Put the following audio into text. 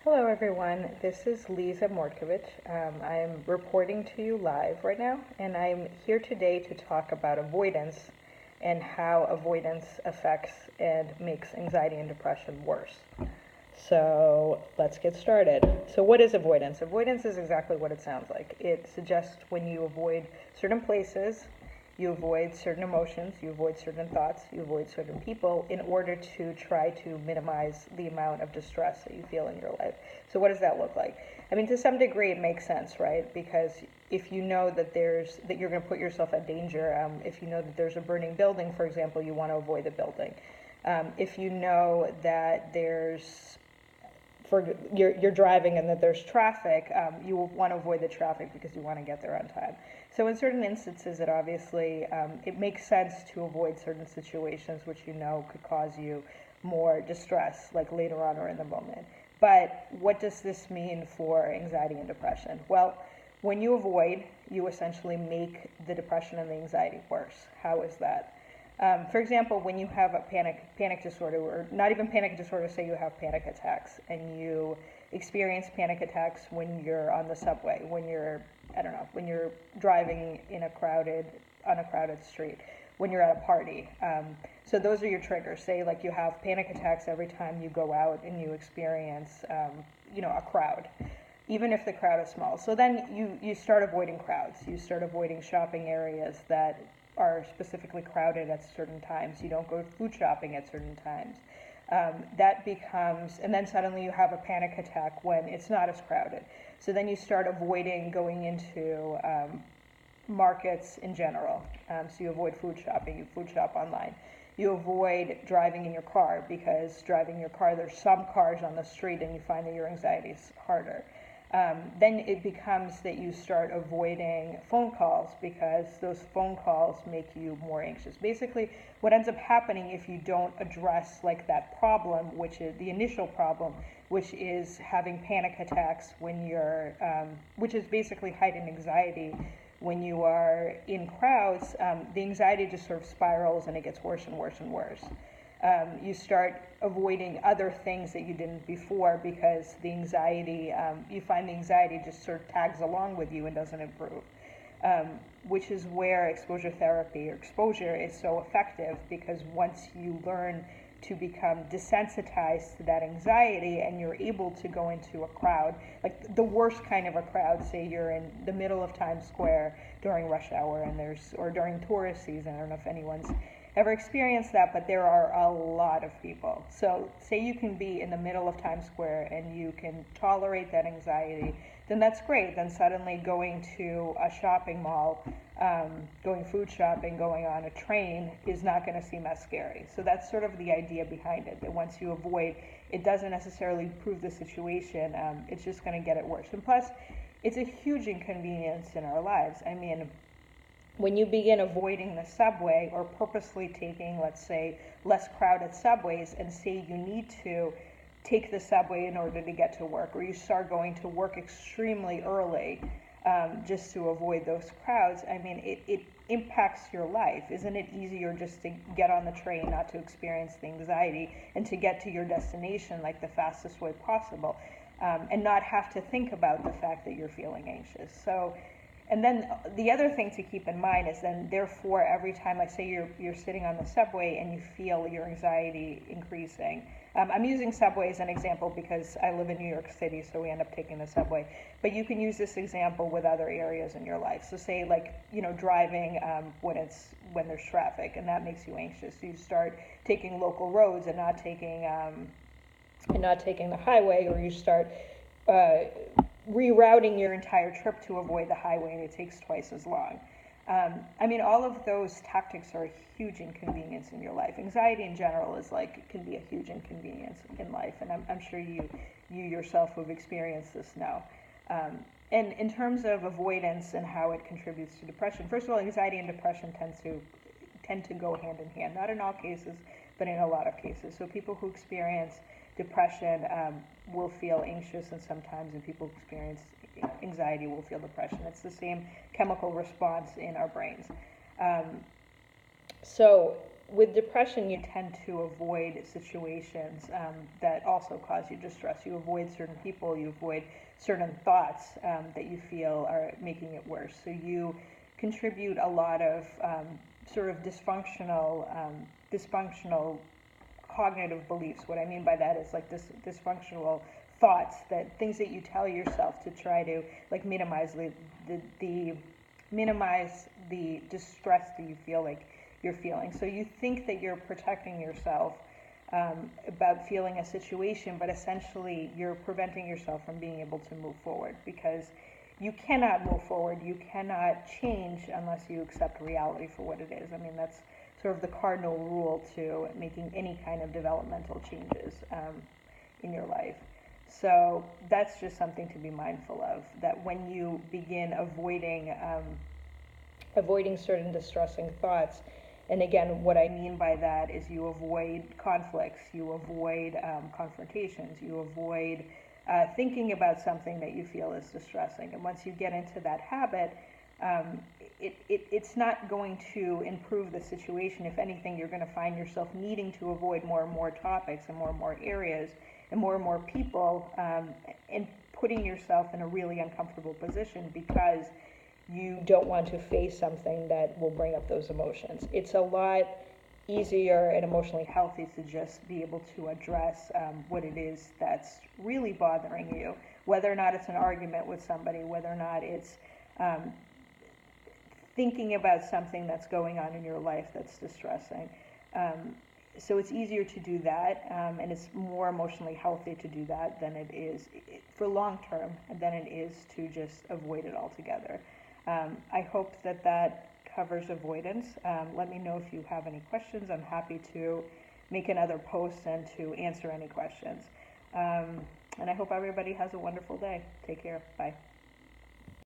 Hello, everyone. This is Lisa Mortkovich. I'm reporting to you live right now, and I'm here today to talk about avoidance and how avoidance affects and makes anxiety and depression worse. So let's get started. So, what is avoidance? Avoidance is exactly what it sounds like. It suggests when you avoid certain places, you avoid certain emotions, you avoid certain thoughts, you avoid certain people in order to try to minimize the amount of distress that you feel in your life. So what does that look like? I mean, to some degree, it makes sense, right? Because if you know that you're going to put yourself at danger, if you know that there's a burning building, for example, you want to avoid the building. If you know that you're driving and that there's traffic, you will want to avoid the traffic because you want to get there on time. So in certain instances, it makes sense to avoid certain situations which you know could cause you more distress, like later on or in the moment. But what does this mean for anxiety and depression? Well, when you avoid, you essentially make the depression and the anxiety worse. How is that? For example, when you have a panic disorder, or not even panic disorder, say you have panic attacks, and you experience panic attacks when you're on the subway, when you're driving on a crowded street, when you're at a party. So those are your triggers. Say like you have panic attacks every time you go out and you experience, a crowd, even if the crowd is small. So then you start avoiding crowds. You start avoiding shopping areas that are specifically crowded at certain times. You don't go food shopping at certain times. And then suddenly you have a panic attack when it's not as crowded. So then you start avoiding going into markets in general. So you avoid food shopping, you food shop online. You avoid driving in your car because driving your car, there's some cars on the street and you find that your anxiety is harder. Then it becomes that you start avoiding phone calls because those phone calls make you more anxious. Basically, what ends up happening if you don't address like that problem, which is the initial problem, which is having panic attacks which is basically heightened anxiety when you are in crowds, the anxiety just sort of spirals and it gets worse and worse and worse. You start avoiding other things that you didn't before because you find the anxiety just sort of tags along with you and doesn't improve. Which is where exposure therapy or exposure is so effective, because once you learn to become desensitized to that anxiety and you're able to go into a crowd, like the worst kind of a crowd, say you're in the middle of Times Square during rush hour or during tourist season. I don't know if anyone's ever experienced that, but there are a lot of people. So say you can be in the middle of Times Square and you can tolerate that anxiety, then that's great. Then suddenly going to a shopping mall, going food shopping, going on a train is not going to seem as scary. So that's sort of the idea behind it, that once you avoid, it doesn't necessarily improve the situation, it's just going to get it worse. And plus, it's a huge inconvenience in our lives. I mean, when you begin avoiding the subway or purposely taking, let's say, less crowded subways, and say you need to take the subway in order to get to work, or you start going to work extremely early just to avoid those crowds, I mean, it impacts your life. Isn't it easier just to get on the train, not to experience the anxiety, and to get to your destination like the fastest way possible, and not have to think about the fact that you're feeling anxious? And then the other thing to keep in mind is then, therefore, every time, like say you're sitting on the subway and you feel your anxiety increasing. I'm using subway as an example because I live in New York City, so we end up taking the subway. But you can use this example with other areas in your life. So say driving when there's traffic and that makes you anxious. You start taking local roads and not taking the highway, or you start rerouting your entire trip to avoid the highway, and it takes twice as long. I mean, all of those tactics are a huge inconvenience in your life. Anxiety in general can be a huge inconvenience in life, and I'm sure you yourself who've experienced this know. And in terms of avoidance and how it contributes to depression, first of all, anxiety and depression tend to go hand in hand. Not in all cases, but in a lot of cases. So people who experience depression will feel anxious, and sometimes, and people who experience anxiety will feel depression. It's the same chemical response in our brains. So with depression, you tend to avoid situations that also cause you distress. You avoid certain people, you avoid certain thoughts that you feel are making it worse. So you contribute a lot of sort of dysfunctional cognitive beliefs. What I mean by that is like this dysfunctional thoughts, that things that you tell yourself to try to like minimize the minimize the distress that you feel like you're feeling. So you think that you're protecting yourself about feeling a situation, but essentially you're preventing yourself from being able to move forward, because you cannot move forward, you cannot change unless you accept reality for what it is. I mean, that's sort of the cardinal rule to making any kind of developmental changes in your life. So that's just something to be mindful of, that when you begin avoiding certain distressing thoughts, and again, what I mean by that is you avoid conflicts, you avoid confrontations, you avoid thinking about something that you feel is distressing. And once you get into that habit, it's not going to improve the situation. If anything, you're going to find yourself needing to avoid more and more topics and more areas and more people, and putting yourself in a really uncomfortable position because you don't want to face something that will bring up those emotions. It's a lot easier and emotionally healthy to just be able to address what it is that's really bothering you, whether or not it's an argument with somebody, whether or not it's thinking about something that's going on in your life that's distressing. So it's easier to do that, and it's more emotionally healthy to do that than it is for long term than it is to just avoid it altogether. I hope that covers avoidance. Let me know if you have any questions. I'm happy to make another post and to answer any questions. And I hope everybody has a wonderful day. Take care. Bye.